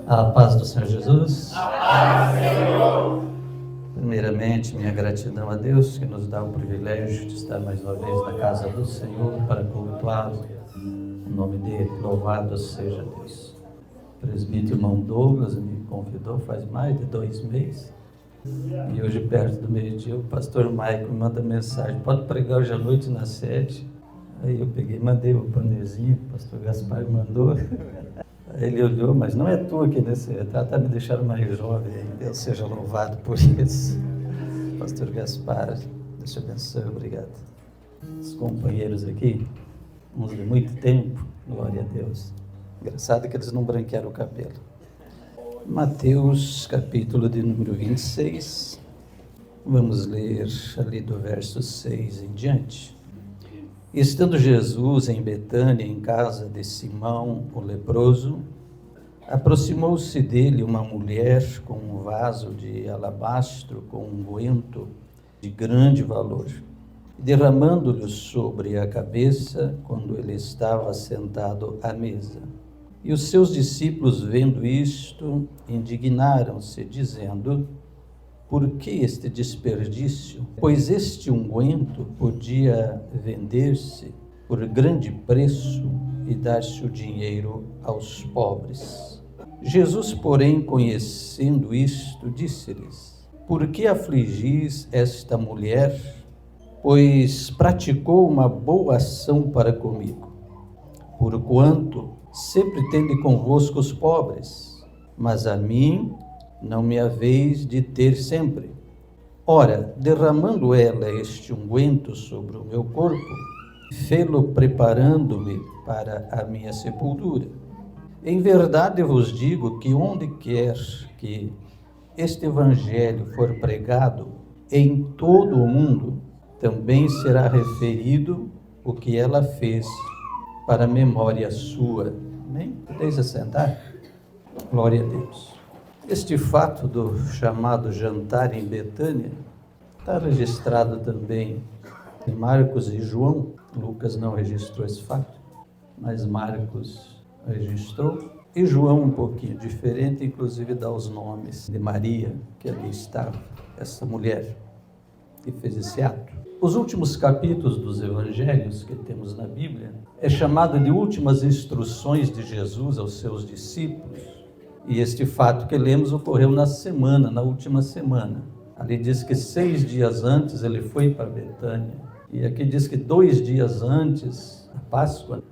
A paz do Senhor Jesus. A paz, Senhor. Primeiramente, minha gratidão a Deus que nos dá o privilégio de estar mais uma vez na casa do Senhor para cultuá-lo. O nome dele, louvado seja Deus. O presbítero irmão Douglas me convidou faz mais de 2 meses. E hoje, perto do meio-dia, o pastor Maico me manda mensagem: pode pregar hoje à noite na sede? Aí eu peguei, mandei o panezinho, o pastor Gaspar mandou. Aí ele olhou, mas não é tu aqui nesse retrato, tá me deixando mais jovem aí. Deus seja louvado por isso. Pastor Gaspar, Deus te abençoe, obrigado. Os companheiros aqui, uns de muito tempo, glória a Deus. Engraçado que eles não branquearam o cabelo. Mateus, capítulo de número 26. Vamos ler ali do verso 6 em diante. Estando Jesus em Betânia, em casa de Simão, o leproso, aproximou-se dele uma mulher com um vaso de alabastro com unguento de grande valor, derramando-lhe sobre a cabeça quando ele estava sentado à mesa. E os seus discípulos, vendo isto, indignaram-se, dizendo: por que este desperdício? Pois este unguento podia vender-se por grande preço e dar-se o dinheiro aos pobres. Jesus, porém, conhecendo isto, disse-lhes: por que afligis esta mulher? Pois praticou uma boa ação para comigo. Porquanto sempre tende convosco os pobres, mas a mim não me haveis de ter sempre. Ora, derramando ela este unguento sobre o meu corpo, fê-lo preparando-me para a minha sepultura. Em verdade vos digo que onde quer que este evangelho for pregado em todo o mundo, também será referido o que ela fez para a memória sua. Amém? Podeis assentar? Glória a Deus. Este fato do chamado jantar em Betânia está registrado também em Marcos e João. Lucas não registrou esse fato, mas Marcos registrou. E João, um pouquinho diferente, inclusive dá os nomes de Maria, que ali estava, essa mulher que fez esse ato. Os últimos capítulos dos evangelhos que temos na Bíblia é chamado de últimas instruções de Jesus aos seus discípulos. E este fato que lemos ocorreu na última semana. Ali diz que 6 dias antes ele foi para Betânia. E aqui diz que 2 dias antes, a Páscoa,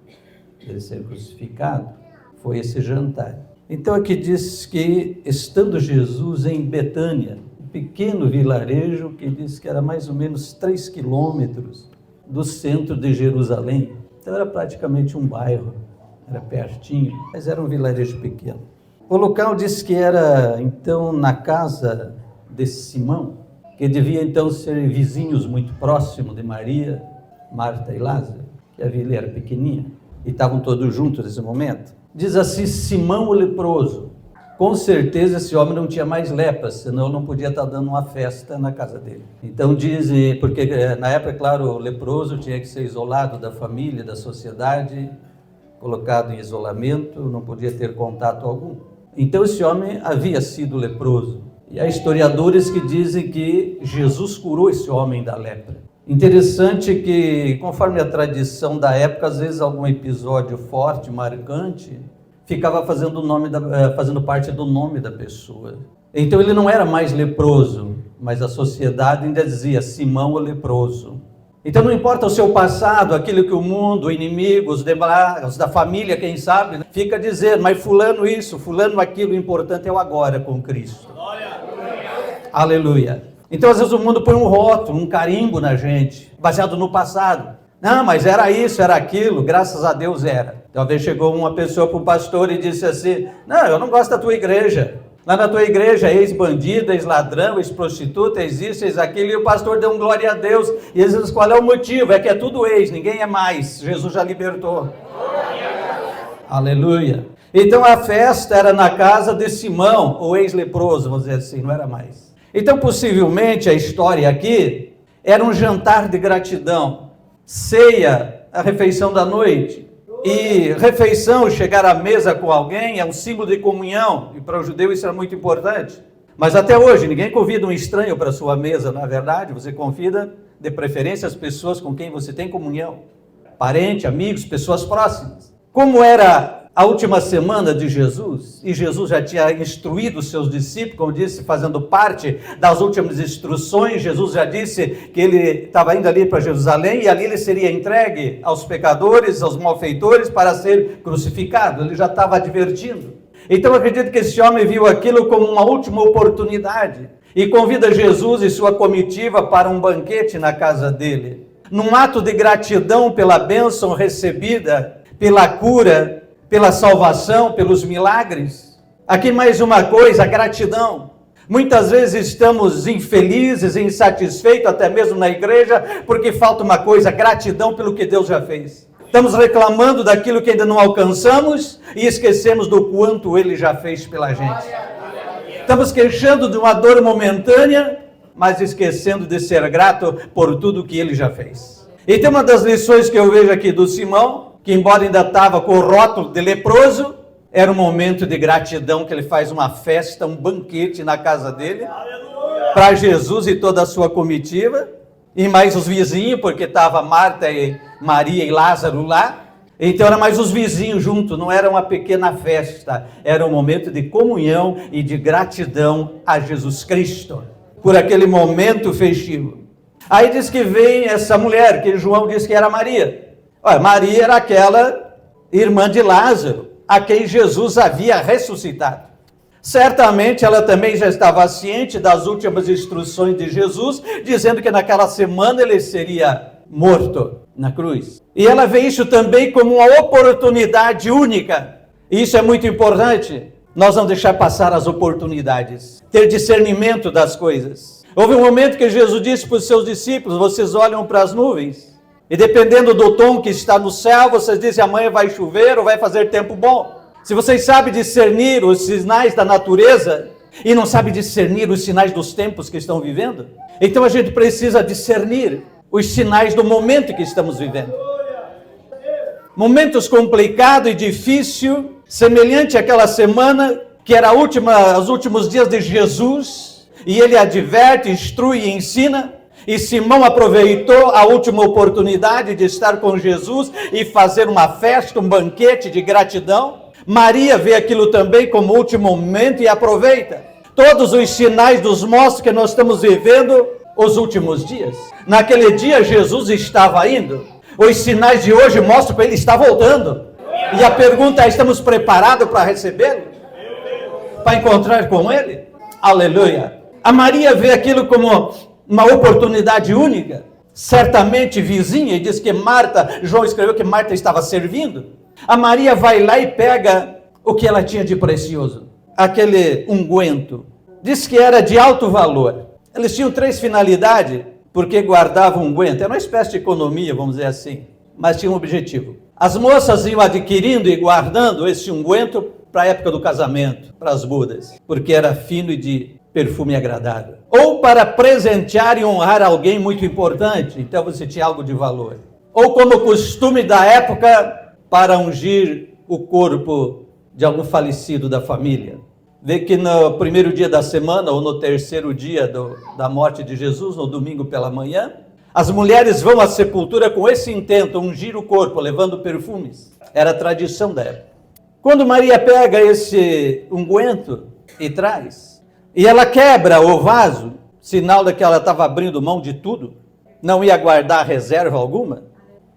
dele ser crucificado, foi esse jantar. Então aqui diz que, estando Jesus em Betânia, um pequeno vilarejo que diz que era mais ou menos 3 quilômetros do centro de Jerusalém. Então era praticamente um bairro, era pertinho, mas era um vilarejo pequeno. O local diz que era, então, na casa de Simão, que devia, então, ser vizinhos muito próximos de Maria, Marta e Lázaro, que a vila era pequenininha, e estavam todos juntos nesse momento. Diz assim, Simão o leproso. Com certeza esse homem não tinha mais lepra, senão não podia estar dando uma festa na casa dele. Então dizem, porque na época, claro, o leproso tinha que ser isolado da família, da sociedade, colocado em isolamento, não podia ter contato algum. Então esse homem havia sido leproso. E há historiadores que dizem que Jesus curou esse homem da lepra. Interessante que, conforme a tradição da época, às vezes algum episódio forte, marcante, ficava fazendo parte do nome da pessoa. Então ele não era mais leproso, mas a sociedade ainda dizia Simão o leproso. Então não importa o seu passado, aquilo que o mundo, o inimigo, os da família, quem sabe, fica dizendo, mas fulano isso, fulano aquilo, o importante é o agora com Cristo. Glória. Aleluia. Então às vezes o mundo põe um rótulo, um carimbo na gente, baseado no passado. Não, mas era isso, era aquilo, graças a Deus era. Talvez chegou uma pessoa para o pastor e disse assim, não, eu não gosto da tua igreja. Lá na tua igreja, ex-bandida, ex-ladrão, ex-prostituta, ex-isso, ex-aquilo, e o pastor deu um glória a Deus. E eles dizem, qual é o motivo? É que é tudo ex, ninguém é mais. Jesus já libertou. Aleluia. Então a festa era na casa de Simão, o ex-leproso, vamos dizer assim, não era mais. Então possivelmente a história aqui era um jantar de gratidão, ceia, a refeição da noite. E refeição, chegar à mesa com alguém, é um símbolo de comunhão. E para o judeu isso era muito importante. Mas até hoje, ninguém convida um estranho para a sua mesa, na verdade. Você convida, de preferência, as pessoas com quem você tem comunhão. Parente, amigos, pessoas próximas. Como era a última semana de Jesus, e Jesus já tinha instruído os seus discípulos, como disse, fazendo parte das últimas instruções, Jesus já disse que ele estava indo ali para Jerusalém, e ali ele seria entregue aos pecadores, aos malfeitores, para ser crucificado. Ele já estava advertindo. Então eu acredito que esse homem viu aquilo como uma última oportunidade, e convida Jesus e sua comitiva para um banquete na casa dele, num ato de gratidão pela bênção recebida, pela cura, pela salvação, pelos milagres. Aqui mais uma coisa, gratidão. Muitas vezes estamos infelizes, insatisfeitos, até mesmo na igreja, porque falta uma coisa, gratidão pelo que Deus já fez. Estamos reclamando daquilo que ainda não alcançamos e esquecemos do quanto Ele já fez pela gente. Estamos queixando de uma dor momentânea, mas esquecendo de ser grato por tudo que Ele já fez. E tem uma das lições que eu vejo aqui do Simão, que embora ainda estava com o rótulo de leproso, era um momento de gratidão que ele faz uma festa, um banquete na casa dele, para Jesus e toda a sua comitiva, e mais os vizinhos, porque estava Marta e Maria e Lázaro lá, então era mais os vizinhos junto, não era uma pequena festa, era um momento de comunhão e de gratidão a Jesus Cristo, por aquele momento festivo. Aí diz que vem essa mulher, que João diz que era Maria. Olha, Maria era aquela irmã de Lázaro, a quem Jesus havia ressuscitado. Certamente ela também já estava ciente das últimas instruções de Jesus, dizendo que naquela semana ele seria morto na cruz. E ela vê isso também como uma oportunidade única. E isso é muito importante, nós não deixar passar as oportunidades, ter discernimento das coisas. Houve um momento que Jesus disse para os seus discípulos, vocês olham para as nuvens, e dependendo do tom que está no céu, vocês dizem amanhã vai chover ou vai fazer tempo bom. Se vocês sabem discernir os sinais da natureza e não sabem discernir os sinais dos tempos que estão vivendo, então a gente precisa discernir os sinais do momento que estamos vivendo. Momentos complicados e difíceis, semelhante àquela semana que era os últimos dias de Jesus, e ele adverte, instrui e ensina. E Simão aproveitou a última oportunidade de estar com Jesus e fazer uma festa, um banquete de gratidão. Maria vê aquilo também como último momento e aproveita. Todos os sinais nos mostram que nós estamos vivendo os últimos dias. Naquele dia Jesus estava indo. Os sinais de hoje mostram que ele está voltando. E a pergunta é, estamos preparados para recebê-lo? Para encontrar com ele? Aleluia! A Maria vê aquilo como uma oportunidade única, certamente vizinha, e diz que Marta, João escreveu que Marta estava servindo. A Maria vai lá e pega o que ela tinha de precioso, aquele unguento. Diz que era de alto valor. Eles tinham 3 finalidades, porque guardavam unguento. Era uma espécie de economia, vamos dizer assim, mas tinha um objetivo. As moças iam adquirindo e guardando esse unguento para a época do casamento, para as bodas, porque era fino e de perfume agradável. Ou para presentear e honrar alguém muito importante, então você tinha algo de valor. Ou como costume da época, para ungir o corpo de algum falecido da família. Vê que no primeiro dia da semana, ou no terceiro dia da morte de Jesus, no domingo pela manhã, as mulheres vão à sepultura com esse intento, ungir o corpo, levando perfumes. Era a tradição da época. Quando Maria pega esse unguento e traz, e ela quebra o vaso, sinal de que ela estava abrindo mão de tudo, não ia guardar reserva alguma,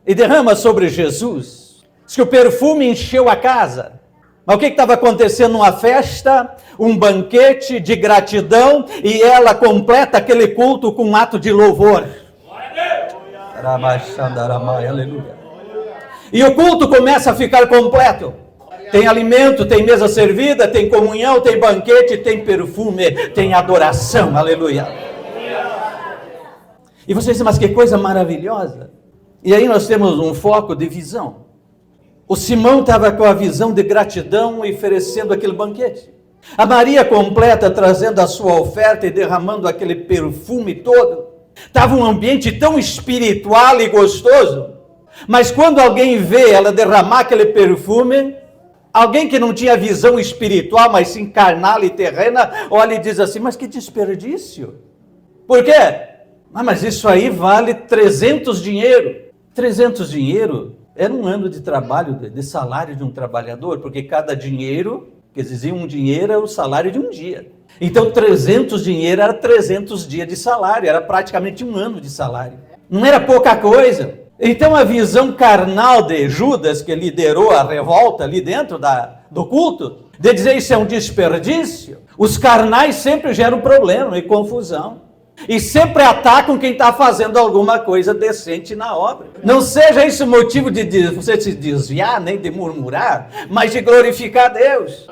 e derrama sobre Jesus. Diz que o perfume encheu a casa. Mas o que estava acontecendo? Uma festa, um banquete de gratidão, e ela completa aquele culto com um ato de louvor. Aleluia. E o culto começa a ficar completo. Tem alimento, tem mesa servida, tem comunhão, tem banquete, tem perfume, tem adoração, aleluia. E você diz, mas que coisa maravilhosa. E aí nós temos um foco de visão. O Simão estava com a visão de gratidão e oferecendo aquele banquete. A Maria completa, trazendo a sua oferta e derramando aquele perfume todo. Estava um ambiente tão espiritual e gostoso. Mas quando alguém vê ela derramar aquele perfume, alguém que não tinha visão espiritual, mas sim carnal e terrena, olha e diz assim, mas que desperdício. Por quê? Mas isso aí vale 300 dinheiro. 300 dinheiro era um ano de trabalho, de salário de um trabalhador, porque cada dinheiro, quer dizer, um dinheiro é o salário de um dia. Então 300 dinheiro era 300 dias de salário, era praticamente um ano de salário. Não era pouca coisa. Então a visão carnal de Judas, que liderou a revolta ali dentro do culto, de dizer isso é um desperdício, os carnais sempre geram problema e confusão. E sempre atacam quem está fazendo alguma coisa decente na obra. Não seja isso motivo de você se desviar, nem de murmurar, mas de glorificar a Deus.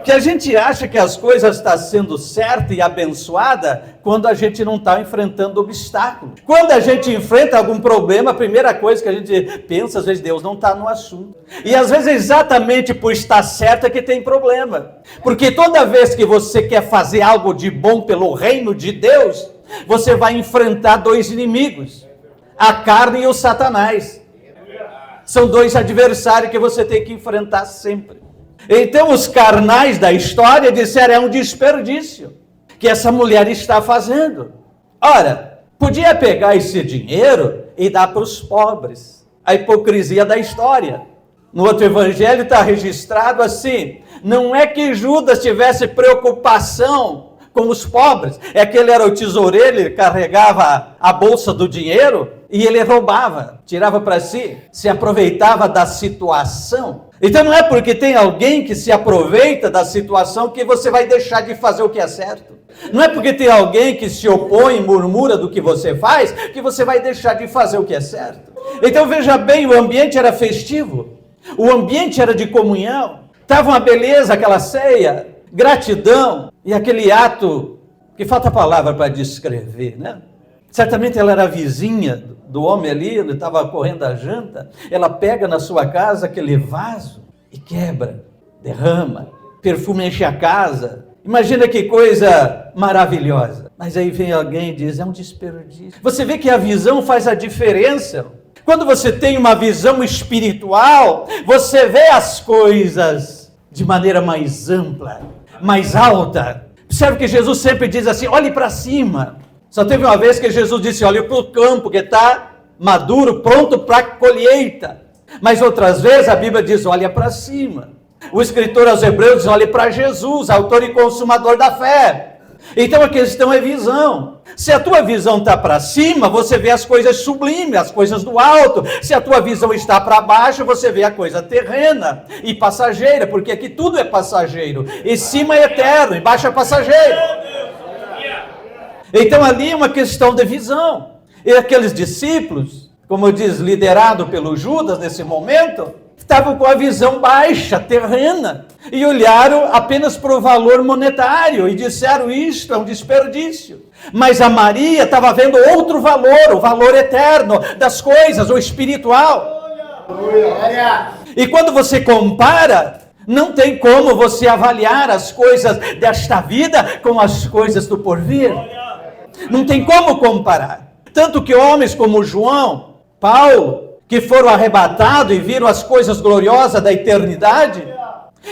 Que a gente acha que as coisas estão sendo certas e abençoadas quando a gente não está enfrentando obstáculos. Quando a gente enfrenta algum problema, a primeira coisa que a gente pensa, às vezes, Deus não está no assunto. E às vezes é exatamente por estar certo que tem problema. Porque toda vez que você quer fazer algo de bom pelo reino de Deus, você vai enfrentar dois inimigos, a carne e o Satanás. São dois adversários que você tem que enfrentar sempre. Então os carnais da história disseram, é um desperdício que essa mulher está fazendo. Ora, podia pegar esse dinheiro e dar para os pobres. A hipocrisia da história. No outro evangelho está registrado assim, não é que Judas tivesse preocupação com os pobres, é que ele era o tesoureiro, ele carregava a bolsa do dinheiro e ele roubava, tirava para si, se aproveitava da situação. Então não é porque tem alguém que se aproveita da situação que você vai deixar de fazer o que é certo. Não é porque tem alguém que se opõe e murmura do que você faz, que você vai deixar de fazer o que é certo. Então veja bem, o ambiente era festivo, o ambiente era de comunhão, estava uma beleza, aquela ceia, gratidão, e aquele ato, que falta palavra para descrever, né? Certamente ela era vizinha do homem ali, ele estava correndo a janta, ela pega na sua casa aquele vaso e quebra, derrama, perfume enche a casa. Imagina que coisa maravilhosa. Mas aí vem alguém e diz, é um desperdício. Você vê que a visão faz a diferença. Quando você tem uma visão espiritual, você vê as coisas de maneira mais ampla, mais alta. Observe que Jesus sempre diz assim, olhe para cima. Só teve uma vez que Jesus disse, olhe para o campo que está maduro, pronto para a colheita. Mas outras vezes a Bíblia diz, olha para cima. O escritor aos Hebreus diz, olhe para Jesus, autor e consumador da fé. Então a questão é visão. Se a tua visão está para cima, você vê as coisas sublimes, as coisas do alto. Se a tua visão está para baixo, você vê a coisa terrena e passageira, porque aqui tudo é passageiro. E cima é eterno, e baixo é passageiro. Então ali é uma questão de visão. E aqueles discípulos, como diz, liderado pelo Judas nesse momento, estavam com a visão baixa, terrena, e olharam apenas para o valor monetário e disseram, isto é um desperdício. Mas a Maria estava vendo outro valor, o valor eterno das coisas, o espiritual. E quando você compara, não tem como você avaliar as coisas desta vida com as coisas do porvir. Não tem como comparar. Tanto que homens como João, Paulo, que foram arrebatados e viram as coisas gloriosas da eternidade,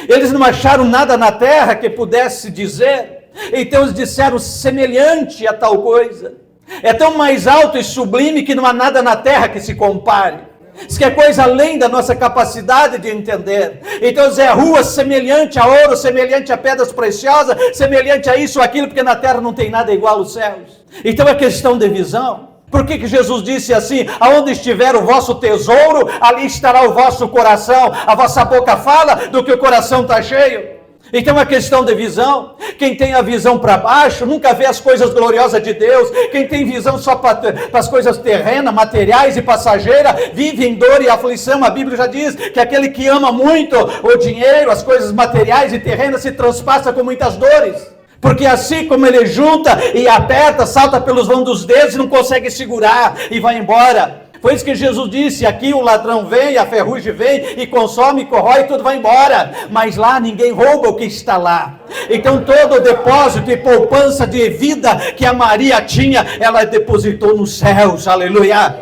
eles não acharam nada na terra que pudesse dizer, então eles disseram semelhante a tal coisa. É tão mais alto e sublime que não há nada na terra que se compare. Isso que é coisa além da nossa capacidade de entender. Então é rua semelhante a ouro, semelhante a pedras preciosas, semelhante a isso ou aquilo, porque na terra não tem nada igual aos céus. Então é questão de visão. Por que Jesus disse assim, aonde estiver o vosso tesouro, ali estará o vosso coração. A vossa boca fala do que o coração está cheio. Então é questão de visão. Quem tem a visão para baixo nunca vê as coisas gloriosas de Deus. Quem tem visão só para as coisas terrenas, materiais e passageiras, vive em dor e aflição. A Bíblia já diz que aquele que ama muito o dinheiro, as coisas materiais e terrenas, se transpassa com muitas dores. Porque assim como ele junta e aperta, salta pelos vãos dos dedos e não consegue segurar e vai embora. Foi isso que Jesus disse, aqui o ladrão vem, a ferrugem vem e consome, corrói e tudo vai embora. Mas lá ninguém rouba o que está lá. Então todo o depósito e poupança de vida que a Maria tinha, ela depositou nos céus, aleluia.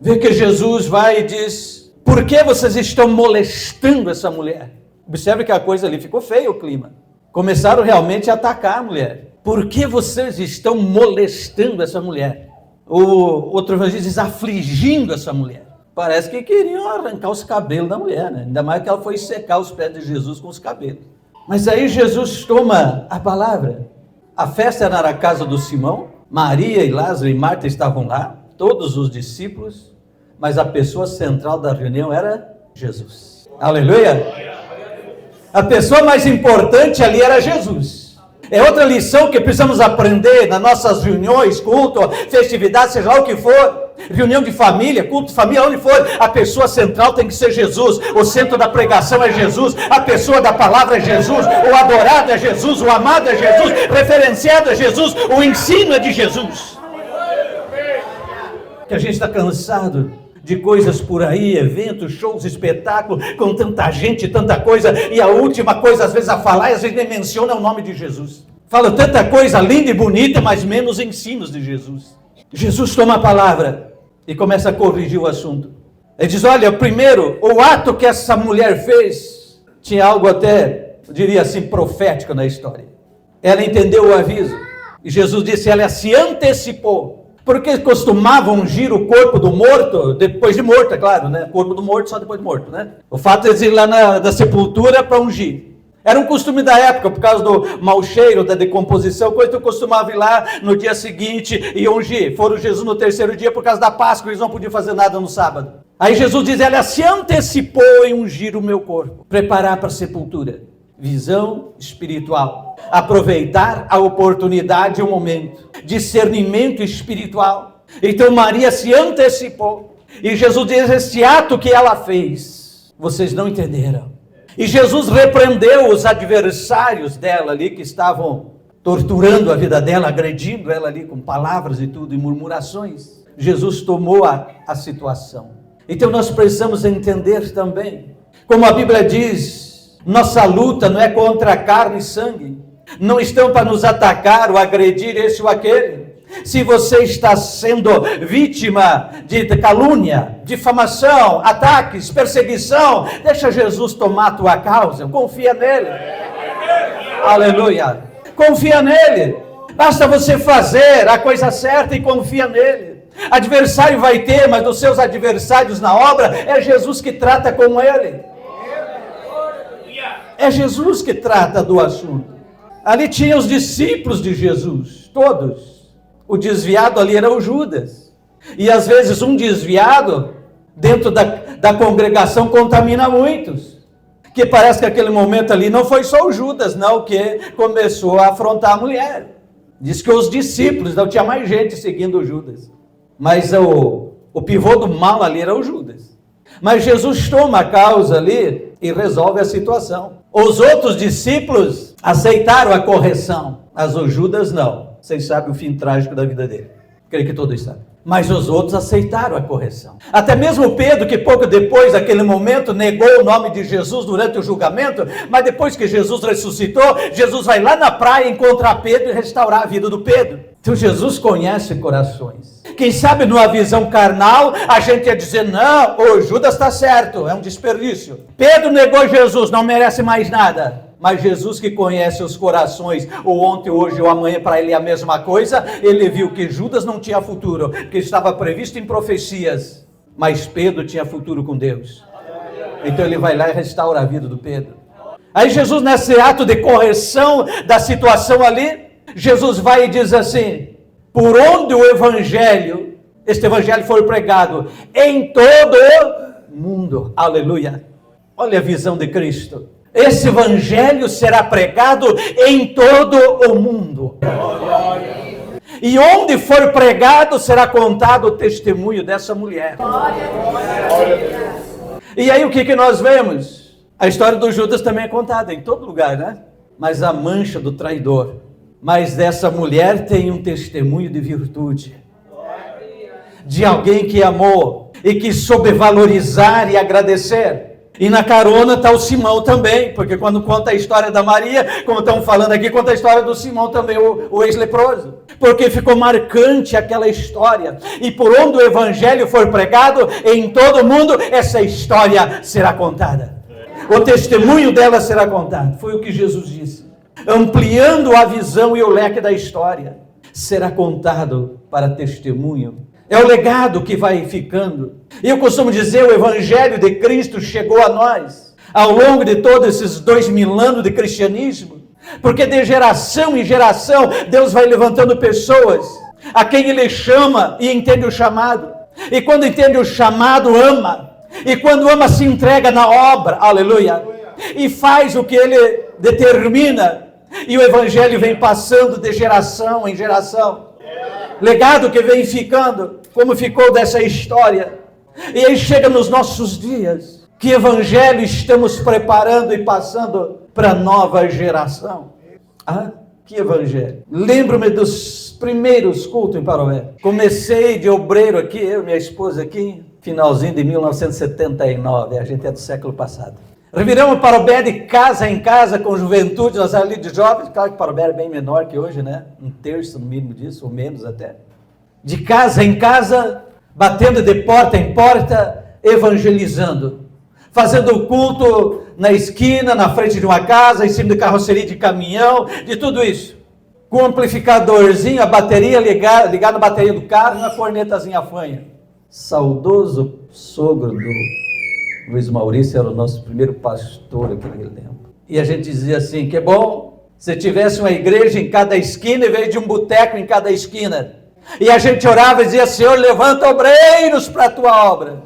vê que Jesus vai e diz: por que vocês estão molestando essa mulher? Observe que a coisa ali ficou feia, o clima. Começaram realmente a atacar a mulher. Por que vocês estão molestando essa mulher? O outro evangelista diz: afligindo essa mulher. Parece que queriam arrancar os cabelos da mulher, né? Ainda mais que ela foi secar os pés de Jesus com os cabelos. Mas aí Jesus toma a palavra. A festa era na casa do Simão. Maria e Lázaro e Marta estavam lá, todos os discípulos, mas a pessoa central da reunião era Jesus. Aleluia! A pessoa mais importante ali era Jesus. É outra lição que precisamos aprender nas nossas reuniões, culto, festividade, seja lá o que for, reunião de família, culto de família, onde for, a pessoa central tem que ser Jesus, o centro da pregação é Jesus, a pessoa da palavra é Jesus, o adorado é Jesus, o amado é Jesus, referenciado é Jesus, o ensino é de Jesus. Que a gente está cansado de coisas por aí, eventos, shows, espetáculos, com tanta gente, tanta coisa, e a última coisa às vezes a falar, e às vezes nem menciona o nome de Jesus. Fala tanta coisa linda e bonita, mas menos ensinos de Jesus. Jesus toma a palavra e começa a corrigir o assunto. Ele diz: olha, primeiro, o ato que essa mulher fez tinha algo até, eu diria assim, profético na história. Ela entendeu o aviso. E Jesus disse: ela se antecipou. Porque costumavam ungir o corpo do morto, depois de morto, é claro, né? O corpo do morto só depois de morto, né? O fato de ir lá da sepultura para ungir. Era um costume da época, por causa do mau cheiro, da decomposição, coisa que eu costumava ir lá no dia seguinte e ungir. Foram Jesus no terceiro dia por causa da Páscoa, eles não podiam fazer nada no sábado. Aí Jesus diz: ela se antecipou em ungir o meu corpo, preparar para a sepultura. Visão espiritual. Aproveitar a oportunidade, o momento. Discernimento espiritual. Então Maria se antecipou. E Jesus diz: esse ato que ela fez, vocês não entenderam. E Jesus repreendeu os adversários dela ali, que estavam torturando a vida dela, agredindo ela ali com palavras e tudo, e murmurações. Jesus tomou a situação. Então nós precisamos entender também, como a Bíblia diz, nossa luta não é contra carne e sangue. Não estão para nos atacar ou agredir esse ou aquele. Se você está sendo vítima de calúnia, difamação, ataques, perseguição, deixa Jesus tomar a tua causa, confia nele. Aleluia. Confia nele. Basta você fazer a coisa certa e confia nele. Adversário vai ter, mas dos seus adversários na obra, é Jesus que trata com ele. É Jesus que trata do assunto. Ali tinha os discípulos de Jesus, todos. O desviado ali era o Judas. E às vezes um desviado, dentro da congregação, contamina muitos. Que parece que aquele momento ali não foi só o Judas, não, que começou a afrontar a mulher. Diz que os discípulos, não tinha mais gente seguindo o Judas. Mas o pivô do mal ali era o Judas. Mas Jesus toma a causa ali e resolve a situação. Os outros discípulos aceitaram a correção, mas o Judas não. Vocês sabem o fim trágico da vida dele. Creio que todos sabem. Mas os outros aceitaram a correção. Até mesmo Pedro, que pouco depois daquele momento negou o nome de Jesus durante o julgamento, mas depois que Jesus ressuscitou, Jesus vai lá na praia encontrar Pedro e restaurar a vida do Pedro. Então Jesus conhece corações. Quem sabe numa visão carnal, a gente ia dizer: não, o Judas está certo, é um desperdício. Pedro negou Jesus, não merece mais nada. Mas Jesus, que conhece os corações, ou ontem, hoje ou amanhã, para ele é a mesma coisa, ele viu que Judas não tinha futuro, que estava previsto em profecias, mas Pedro tinha futuro com Deus. Então ele vai lá e restaura a vida do Pedro. Aí Jesus, nesse ato de correção da situação ali, Jesus vai e diz assim: por onde o evangelho, este evangelho foi pregado em todo o mundo. Aleluia. Olha a visão de Cristo. Esse evangelho será pregado em todo o mundo. E onde for pregado, será contado o testemunho dessa mulher. E aí o que nós vemos? A história do Judas também é contada em todo lugar, né? Mas a mancha do traidor. Mas dessa mulher tem um testemunho de virtude. De alguém que amou e que soube valorizar e agradecer. E na carona está o Simão também, porque quando conta a história da Maria, como estamos falando aqui, conta a história do Simão também, o ex-leproso. Porque ficou marcante aquela história. E por onde o evangelho for pregado, em todo o mundo, essa história será contada. O testemunho dela será contado. Foi o que Jesus disse. Ampliando a visão e o leque da história, será contado para testemunho. É o legado que vai ficando. E eu costumo dizer, o Evangelho de Cristo chegou a nós ao longo de todos esses 2000 anos de cristianismo, porque de geração em geração, Deus vai levantando pessoas a quem Ele chama e entende o chamado. E quando entende o chamado, ama. E quando ama, se entrega na obra, aleluia. E faz o que Ele determina. E o Evangelho vem passando de geração em geração. Legado que vem ficando, como ficou dessa história. E aí chega nos nossos dias. Que evangelho estamos preparando e passando para a nova geração? Ah, que evangelho. Lembro-me dos primeiros cultos em Parobé. Comecei de obreiro aqui, eu e minha esposa aqui, finalzinho de 1979, a gente é do século passado. Reviramos Parobé de casa em casa com juventude, nós ali de jovens, claro que Parobé é bem menor que hoje, né? 1/3 no mínimo disso, ou menos até. De casa em casa, batendo de porta em porta, evangelizando. Fazendo o culto na esquina, na frente de uma casa, em cima de carroceria de caminhão, de tudo isso. Com um amplificadorzinho, a bateria ligada na bateria do carro e uma cornetazinha fanha. Saudoso sogro do Luiz Maurício era o nosso primeiro pastor aqui naquele tempo. E a gente dizia assim, que bom se tivesse uma igreja em cada esquina, em vez de um boteco em cada esquina. E a gente orava e dizia, Senhor, levanta obreiros para a tua obra.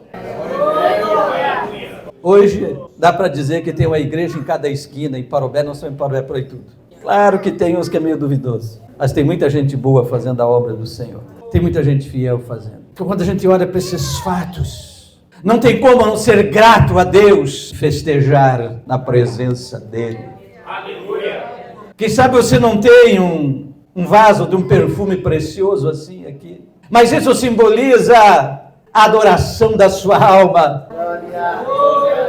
Hoje, dá para dizer que tem uma igreja em cada esquina, em Parobé, não só em Parobé, por aí tudo. Claro que tem uns que é meio duvidoso, mas tem muita gente boa fazendo a obra do Senhor. Tem muita gente fiel fazendo. Então, quando a gente olha para esses fatos, não tem como não ser grato a Deus, festejar na presença dEle. Aleluia! Quem sabe você não tem um vaso de um perfume precioso assim aqui, mas isso simboliza a adoração da sua alma,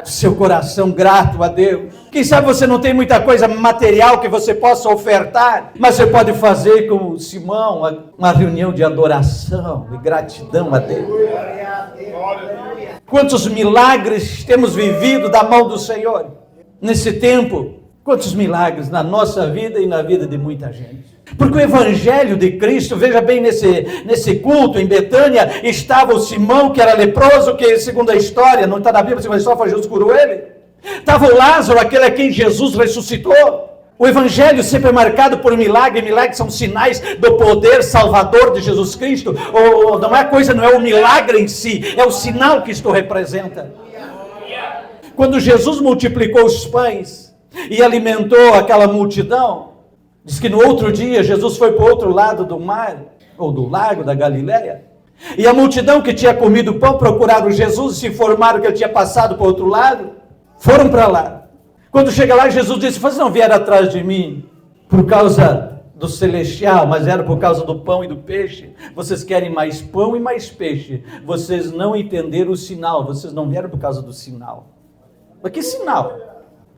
seu coração grato a Deus. Quem sabe você não tem muita coisa material que você possa ofertar, mas você pode fazer com o Simão uma reunião de adoração e gratidão a Deus. Quantos milagres temos vivido da mão do Senhor nesse tempo? Quantos milagres na nossa vida e na vida de muita gente. Porque o Evangelho de Cristo, veja bem, nesse culto em Betânia, estava o Simão, que era leproso, que segundo a história, não está na Bíblia, segundo a história, foi Jesus que curou ele. Estava o Lázaro, aquele a quem Jesus ressuscitou. O Evangelho sempre é marcado por milagre. Milagres são sinais do poder salvador de Jesus Cristo. Não é coisa, não é o milagre em si, é o sinal que isto representa. Quando Jesus multiplicou os pães e alimentou aquela multidão, diz que no outro dia Jesus foi para o outro lado do mar, ou do lago da Galileia, e a multidão que tinha comido pão procuraram Jesus e se informaram que ele tinha passado para o outro lado, foram para lá. Quando chega lá, Jesus disse, vocês não vieram atrás de mim por causa do celestial, mas era por causa do pão e do peixe. Vocês querem mais pão e mais peixe. Vocês não entenderam o sinal, vocês não vieram por causa do sinal. Mas que sinal?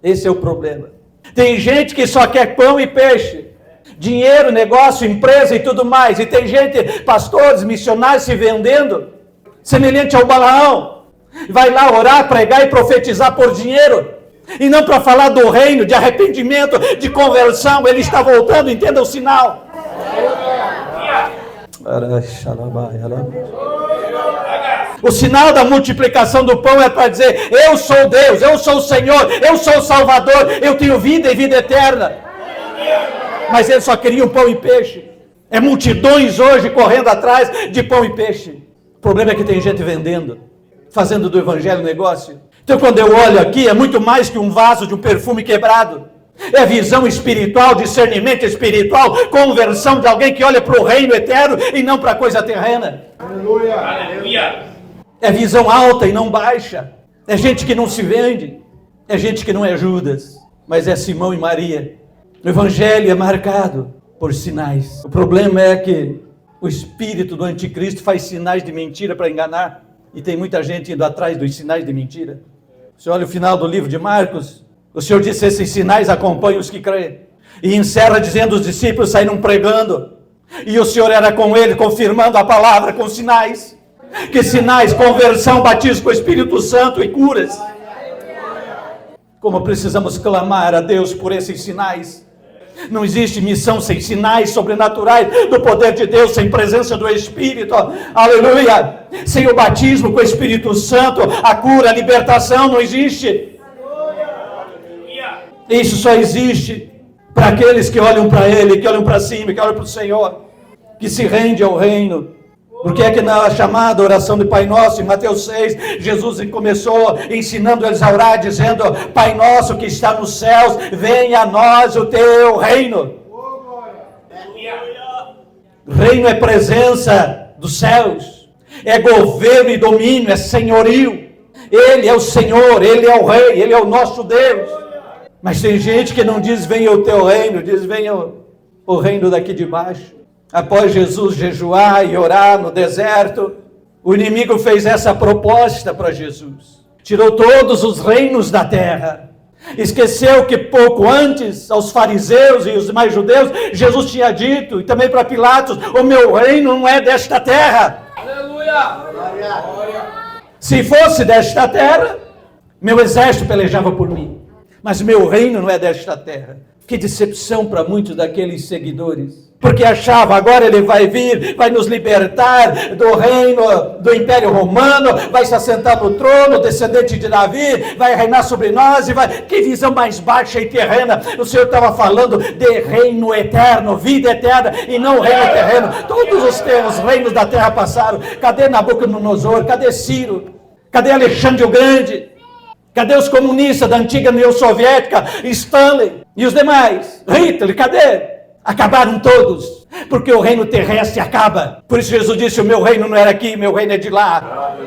Esse é o problema. Tem gente que só quer pão e peixe, dinheiro, negócio, empresa e tudo mais. E tem gente, pastores, missionários se vendendo, semelhante ao Balaão. Vai lá orar, pregar e profetizar por dinheiro. E não para falar do reino, de arrependimento, de conversão. Ele está voltando, entenda o sinal. O sinal da multiplicação do pão é para dizer, eu sou Deus, eu sou o Senhor, eu sou o Salvador, eu tenho vida e vida eterna. Mas eles só queriam pão e peixe. É multidões hoje correndo atrás de pão e peixe. O problema é que tem gente vendendo, fazendo do evangelho negócio. Então quando eu olho aqui, é muito mais que um vaso de um perfume quebrado. É visão espiritual, discernimento espiritual, conversão de alguém que olha para o reino eterno e não para a coisa terrena. Aleluia! Aleluia! É visão alta e não baixa. É gente que não se vende. É gente que não é Judas, mas é Simão e Maria. O evangelho é marcado por sinais. O problema é que o espírito do anticristo faz sinais de mentira para enganar. E tem muita gente indo atrás dos sinais de mentira. Você olha o final do livro de Marcos, o Senhor disse: esses sinais acompanham os que creem. E encerra dizendo: os discípulos saíram pregando. E o Senhor era com ele, confirmando a palavra com sinais. Que sinais? Conversão, batismo com o Espírito Santo e curas. Como precisamos clamar a Deus por esses sinais. Não existe missão sem sinais sobrenaturais do poder de Deus, sem presença do Espírito. Aleluia! Sem o batismo com o Espírito Santo, a cura, a libertação não existe. Isso só existe para aqueles que olham para Ele, que olham para cima, que olham para o Senhor, que se rende ao reino. Porque é que na chamada oração do Pai Nosso, em Mateus 6, Jesus começou ensinando eles a orar, dizendo: Pai Nosso que está nos céus, venha a nós o teu reino. Reino é presença dos céus, é governo e domínio, é senhorio. Ele é o Senhor, Ele é o Rei, Ele é o nosso Deus. Mas tem gente que não diz: venha o teu reino, diz: venha o reino daqui de baixo. Após Jesus jejuar e orar no deserto, o inimigo fez essa proposta para Jesus. Tirou todos os reinos da terra. Esqueceu que pouco antes, aos fariseus e os demais judeus, Jesus tinha dito, e também para Pilatos: o meu reino não é desta terra. Aleluia! Se fosse desta terra, meu exército pelejava por mim. Mas meu reino não é desta terra. Que decepção para muitos daqueles seguidores. Porque achava: agora ele vai vir, vai nos libertar do reino do Império Romano, vai se assentar no trono, descendente de Davi, vai reinar sobre nós e vai... Que visão mais baixa e terrena! O Senhor estava falando de reino eterno, vida eterna, e não reino terreno. Todos os reinos da terra passaram. Cadê Nabucodonosor? Cadê Ciro? Cadê Alexandre o Grande? Cadê os comunistas da antiga União Soviética? Stanley e os demais? Hitler, cadê? Acabaram todos, porque o reino terrestre acaba. Por isso Jesus disse: o meu reino não era aqui, meu reino é de lá.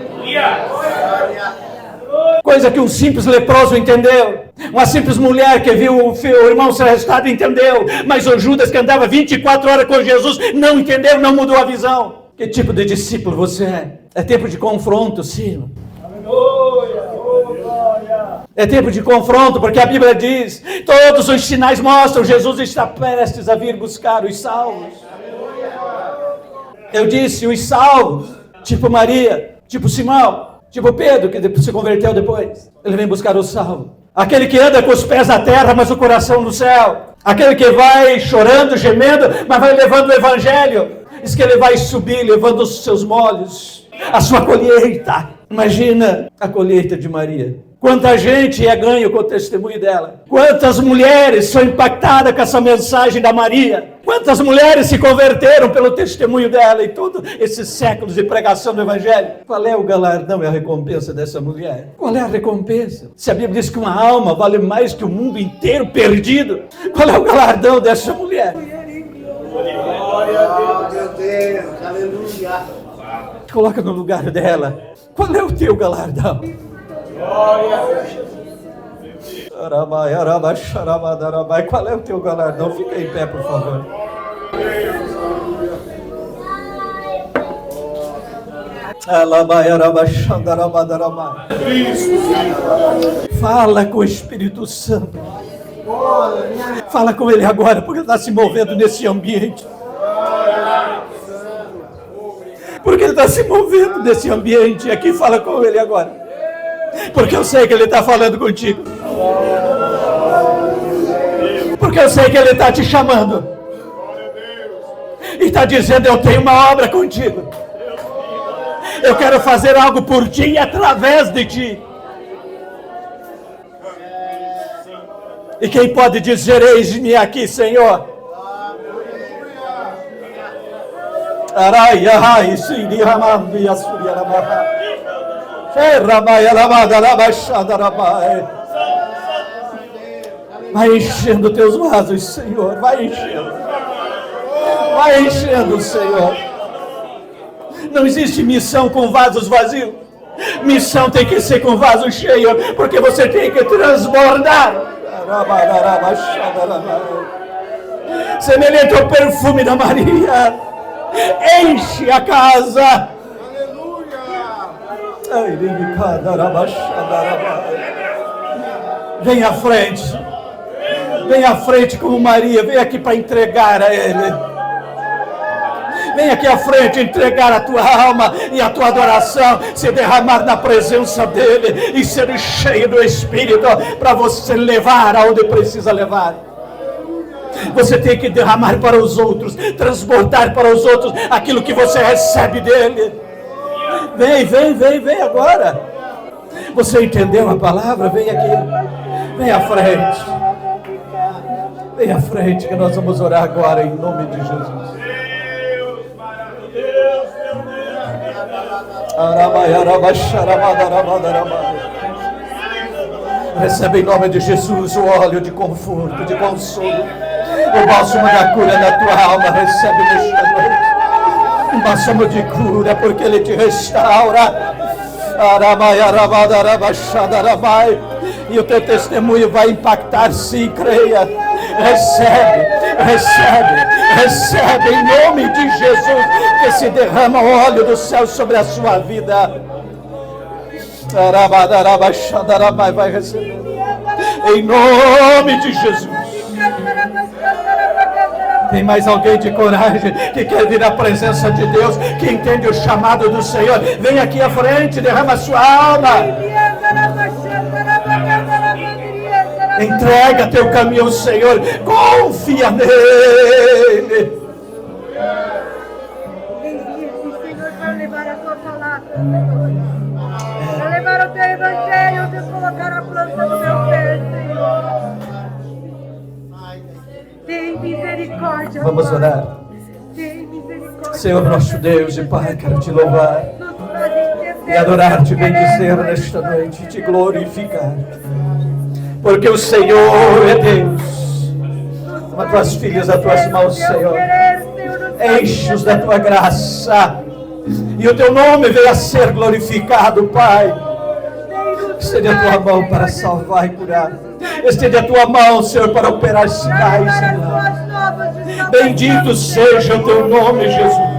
Coisa que um simples leproso entendeu. Uma simples mulher que viu o irmão ser arrestado entendeu. Mas o Judas, que andava 24 horas com Jesus, não entendeu, não mudou a visão. Que tipo de discípulo você é? É tempo de confronto, sim. É tempo de confronto, porque a Bíblia diz: todos os sinais mostram, Jesus está prestes a vir buscar os salvos. Eu disse os salvos, tipo Maria, tipo Simão, tipo Pedro, que se converteu depois. Ele vem buscar o salvo. Aquele que anda com os pés na terra, mas o coração no céu. Aquele que vai chorando, gemendo, mas vai levando o evangelho. Diz que ele vai subir, levando os seus molhos, a sua colheita. Imagina a colheita de Maria. Quanta gente é ganho com o testemunho dela. Quantas mulheres são impactadas com essa mensagem da Maria. Quantas mulheres se converteram pelo testemunho dela em todos esses séculos de pregação do Evangelho. Qual é o galardão e a recompensa dessa mulher? Qual é a recompensa? Se a Bíblia diz que uma alma vale mais que o mundo inteiro perdido, qual é o galardão dessa mulher? Glória a Deus, meu Deus, aleluia. Coloca no lugar dela. Qual é o teu galardão? Qual é o teu galardão? Fica em pé, por favor. Fala com o Espírito Santo. Fala com ele agora, porque ele está se movendo nesse ambiente. Porque ele está se movendo nesse ambiente. Aqui, fala com ele agora. Porque eu sei que ele está falando contigo. Porque eu sei que ele está te chamando. E está dizendo: eu tenho uma obra contigo. Eu quero fazer algo por ti e através de ti. E quem pode dizer: eis-me aqui, Senhor? Vai enchendo teus vasos, Senhor. Vai enchendo. Vai enchendo, Senhor. Não existe missão com vasos vazios. Missão tem que ser com vaso cheio, porque você tem que transbordar. Semelhante ao perfume da Maria. Enche a casa. Aleluia. Vem à frente. Vem à frente como Maria. Vem aqui para entregar a Ele. Vem aqui à frente entregar a tua alma e a tua adoração, se derramar na presença dEle e ser cheio do Espírito para você levar aonde precisa levar. Você tem que derramar para os outros, transbordar para os outros aquilo que você recebe dEle. Vem agora. Você entendeu a palavra? Vem aqui. Vem à frente. Vem à frente que nós vamos orar agora em nome de Jesus. Recebe em nome de Jesus o óleo de conforto, de consolo, o bálsamo da cura na tua alma. Recebe nesta noite um bálsamo de cura, porque Ele te restaura. E o teu testemunho vai impactar, sim, creia. Recebe em nome de Jesus, que se derrama o óleo do céu sobre a sua vida. Vai receber em nome de Jesus. Tem mais alguém de coragem que quer vir à presença de Deus, que entende o chamado do Senhor? Vem aqui à frente, derrama a sua alma. Entrega teu caminho ao Senhor, confia nele. Senhor, para levar a tua palavra, para levar o teu evangelho, Deus, colocar a planta do meu pé, Senhor. Tem misericórdia. Vamos orar. Tem misericórdia. Senhor nosso Deus e Pai, quero te louvar e adorar-te, bendizer nesta noite, te glorificar. Porque o Senhor é Deus. Toma tuas filhas das tuas mãos, Senhor. Enche-os da tua graça. E o teu nome venha a ser glorificado, Pai. Estende a tua mão para salvar e curar. Estende a tua mão, Senhor, para operar sinais, Senhor. Bendito seja o teu nome, Jesus.